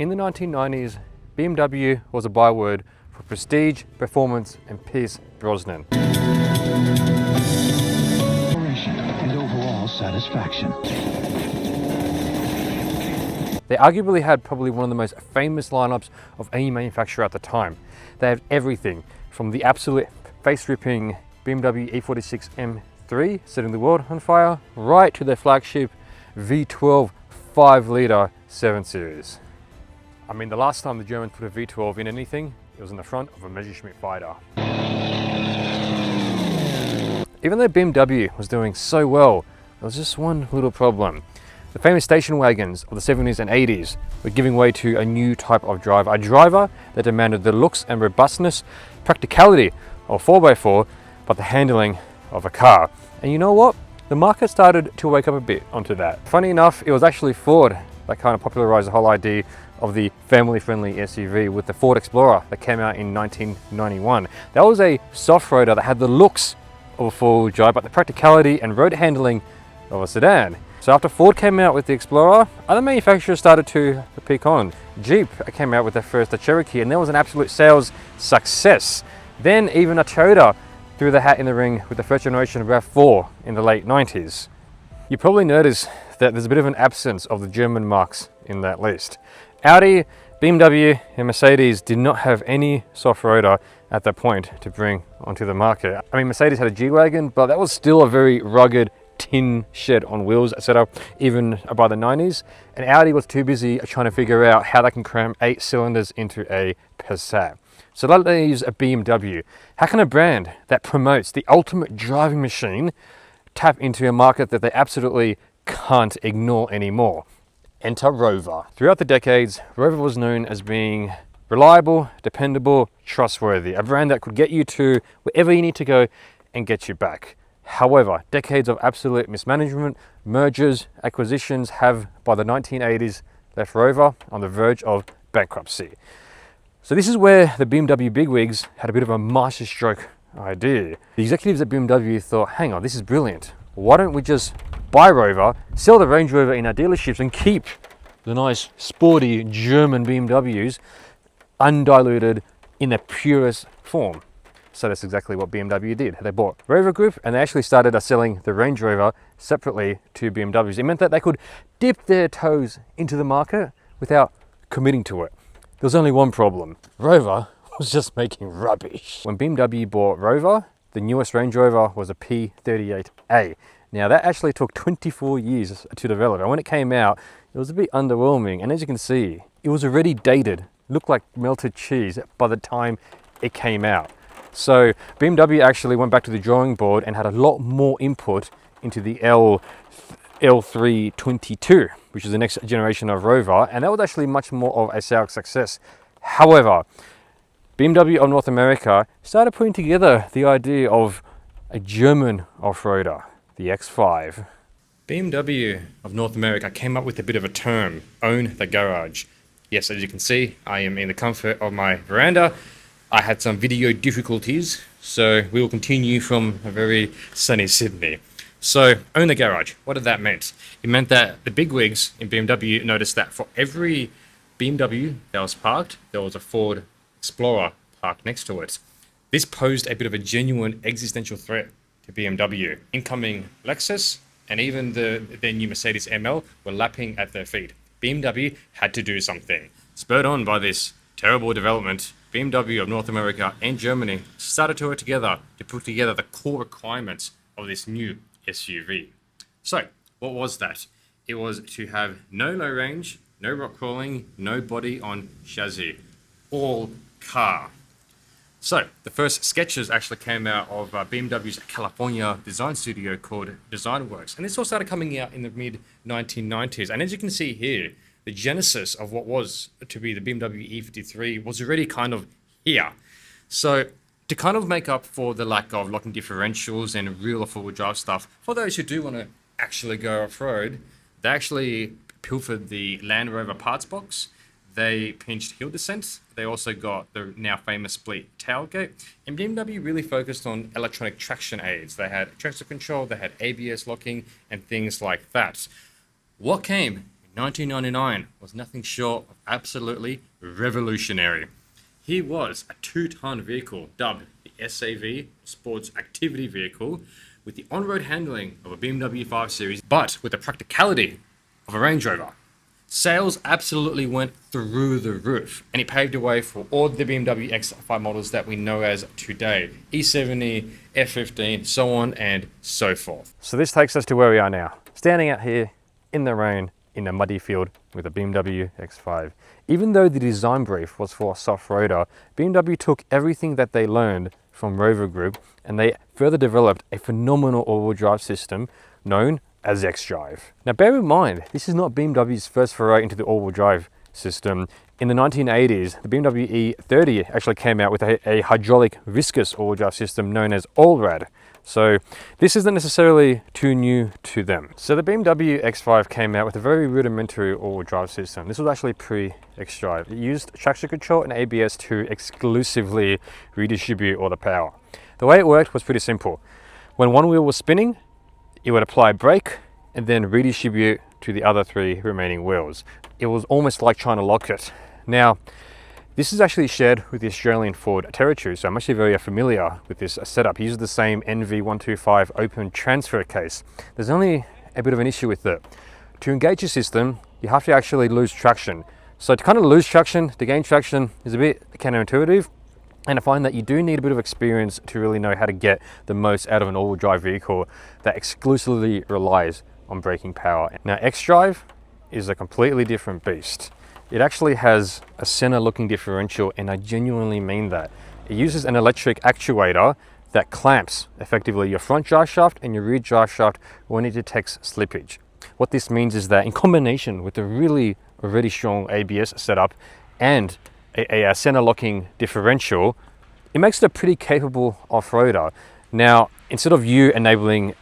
In the 1990s, BMW was a byword for prestige, performance, and Pierce Brosnan. And overall satisfaction. They arguably had probably one of the most famous lineups of any manufacturer at the time. They have everything from the absolute face-ripping BMW E46 M3 setting the world on fire, right to their flagship V12 5-litre 7 Series. I mean, the last time the Germans put a V12 in anything, it was in the front of a Messerschmitt fighter. Even though BMW was doing so well, there was just one little problem. The famous station wagons of the 70s and 80s were giving way to a new type of driver, a driver that demanded the looks and robustness, practicality of 4x4, but the handling of a car. And you know what? The market started to wake up a bit onto that. Funny enough, it was actually Ford that kind of popularized the whole idea of the family-friendly SUV with the Ford Explorer that came out in 1991. That was a soft-roader that had the looks of a four-wheel drive, but the practicality and road handling of a sedan. So after Ford came out with the Explorer, other manufacturers started to peak on. Jeep came out with their first, the Cherokee, and there was an absolute sales success. Then even a Toyota threw the hat in the ring with the first generation of RAV4 in the late 90s. You probably notice that there's a bit of an absence of the German marques in that list. Audi, BMW, and Mercedes did not have any soft-roader at that point to bring onto the market. I mean, Mercedes had a G-Wagon, but that was still a very rugged tin shed on wheels setup even by the 90s, and Audi was too busy trying to figure out how they can cram 8 cylinders into a Passat. So that leaves a BMW. How can a brand that promotes the ultimate driving machine tap into a market that they absolutely can't ignore anymore? Enter Rover. Throughout the decades, Rover was known as being reliable, dependable, trustworthy, a brand that could get you to wherever you need to go and get you back. However, decades of absolute mismanagement, mergers, acquisitions have, by the 1980s, left Rover on the verge of bankruptcy. So this is where the BMW bigwigs had a bit of a masterstroke idea. The executives at BMW thought, hang on, this is brilliant. Why don't we just buy Rover, sell the Range Rover in our dealerships and keep the nice, sporty German BMWs undiluted in their purest form? So that's exactly what BMW did. They bought Rover Group and they actually started selling the Range Rover separately to BMWs. It meant that they could dip their toes into the market without committing to it. There was only one problem. Rover was just making rubbish. When BMW bought Rover, the newest Range Rover was a P38A. Now that actually took 24 years to develop, and when it came out, it was a bit underwhelming. And as you can see, it was already dated, looked like melted cheese by the time it came out. So BMW actually went back to the drawing board and had a lot more input into the L322, which is the next generation of Rover, and that was actually much more of a sales success. However, BMW of North America started putting together the idea of a German off-roader, the X5. BMW of North America came up with a bit of a term, own the garage. Yes, as you can see, I am in the comfort of my veranda. I had some video difficulties, so we will continue from a very sunny Sydney. So, own the garage. What did that mean? It meant that the bigwigs in BMW noticed that for every BMW that was parked, there was a Ford Explorer parked next to it. This posed a bit of a genuine existential threat to BMW. Incoming Lexus and even their new Mercedes ML were lapping at their feet. BMW had to do something. Spurred on by this terrible development, BMW of North America and Germany started to work together to put together the core requirements of this new SUV. So, what was that? It was to have no low range, no rock crawling, no body on chassis, all car. So, the first sketches actually came out of BMW's California design studio called DesignWorks, and this all started coming out in the mid-1990s. And as you can see here, the genesis of what was to be the BMW E53 was already kind of here. So to kind of make up for the lack of locking differentials and real four-wheel drive stuff, for those who do want to actually go off-road, they actually pilfered the Land Rover parts box. They pinched hill descents. They also got the now famous split tailgate. And BMW really focused on electronic traction aids. They had traction control, they had ABS locking, and things like that. What came in 1999 was nothing short of absolutely revolutionary. He was a 2-ton vehicle dubbed the SAV, Sports Activity Vehicle, with the on-road handling of a BMW 5 Series, but with the practicality of a Range Rover. Sales absolutely went through the roof, and it paved the way for all the BMW X5 models that we know as today. E70, F15, so on and so forth. So this takes us to where we are now, standing out here in the rain, in a muddy field with a BMW X5. Even though the design brief was for a soft-roader, BMW took everything that they learned from Rover Group and they further developed a phenomenal all-wheel drive system known as X-Drive. Now bear in mind, this is not BMW's first foray into the all-wheel drive system. In the 1980s, the BMW E30 actually came out with a hydraulic viscous all-wheel drive system known as Allrad. So this isn't necessarily too new to them. So the BMW X5 came out with a very rudimentary all-wheel drive system. This was actually pre-X-Drive. It used traction control and ABS to exclusively redistribute all the power. The way it worked was pretty simple. When one wheel was spinning, it would apply brake and then redistribute to the other 3 remaining wheels. It was almost like trying to lock it. Now, this is actually shared with the Australian Ford Territory, so I'm actually very familiar with this setup. It uses the same NV125 open transfer case. There's only a bit of an issue with it. To engage the system, you have to actually lose traction. So to kind of lose traction, to gain traction is a bit counterintuitive. And I find that you do need a bit of experience to really know how to get the most out of an all-wheel drive vehicle that exclusively relies on braking power. Now, X-Drive is a completely different beast. It actually has a center-looking differential, and I genuinely mean that. It uses an electric actuator that clamps effectively your front drive shaft and your rear drive shaft when it detects slippage. What this means is that in combination with a really already strong ABS setup and a center locking differential, it makes it a pretty capable off-roader. Now, instead of you enabling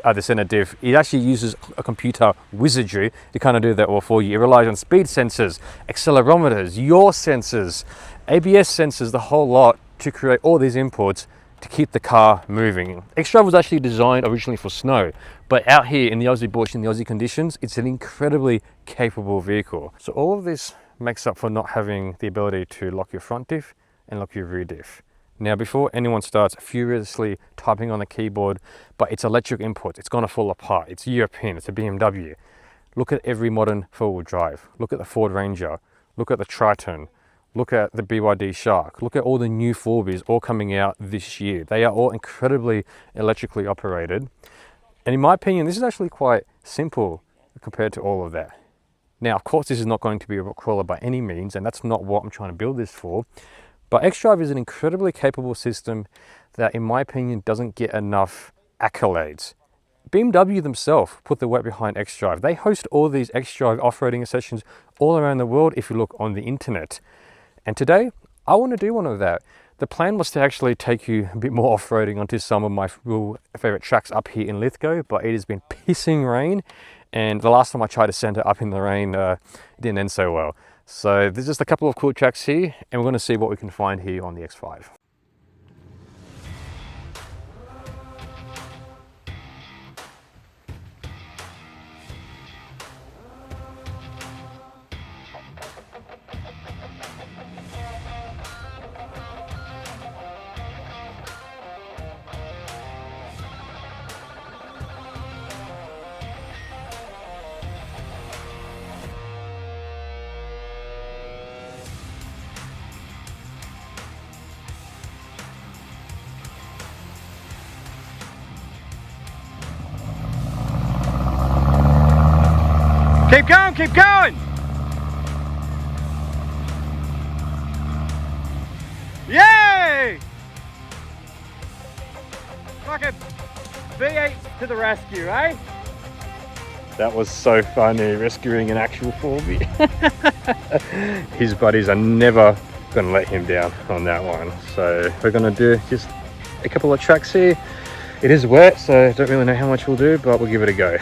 the center diff, it actually uses a computer wizardry to kind of do that all for you. It relies on speed sensors, accelerometers, yaw sensors, ABS sensors, the whole lot to create all these inputs to keep the car moving. X-Drive was actually designed originally for snow, but out here in the Aussie bush, in the Aussie conditions, it's an incredibly capable vehicle. So all of this makes up for not having the ability to lock your front diff and lock your rear diff. Now, before anyone starts furiously typing on the keyboard, but it's electric input, it's gonna fall apart, it's European, it's a BMW. Look at every modern four-wheel drive. Look at the Ford Ranger, look at the Triton, look at the BYD Shark, look at all the new 4Bs all coming out this year. They are all incredibly electrically operated. And in my opinion, this is actually quite simple compared to all of that. Now, of course, this is not going to be a rock crawler by any means, and that's not what I'm trying to build this for. But X-Drive is an incredibly capable system that, in my opinion, doesn't get enough accolades. BMW themselves put the work behind X-Drive. They host all these X-Drive off-roading sessions all around the world if you look on the internet. And today, I want to do one of that. The plan was to actually take you a bit more off-roading onto some of my real favorite tracks up here in Lithgow, but it has been pissing rain. And the last time I tried to send it up in the rain, it didn't end so well. So there's just a couple of cool tracks here, and we're going to see what we can find here on the X5. Keep going, keep going! Yay! Fucking V8 to the rescue, eh? That was so funny, rescuing an actual 4B. His buddies are never gonna let him down on that one. So we're gonna do just a couple of tracks here. It is wet, so I don't really know how much we'll do, but we'll give it a go.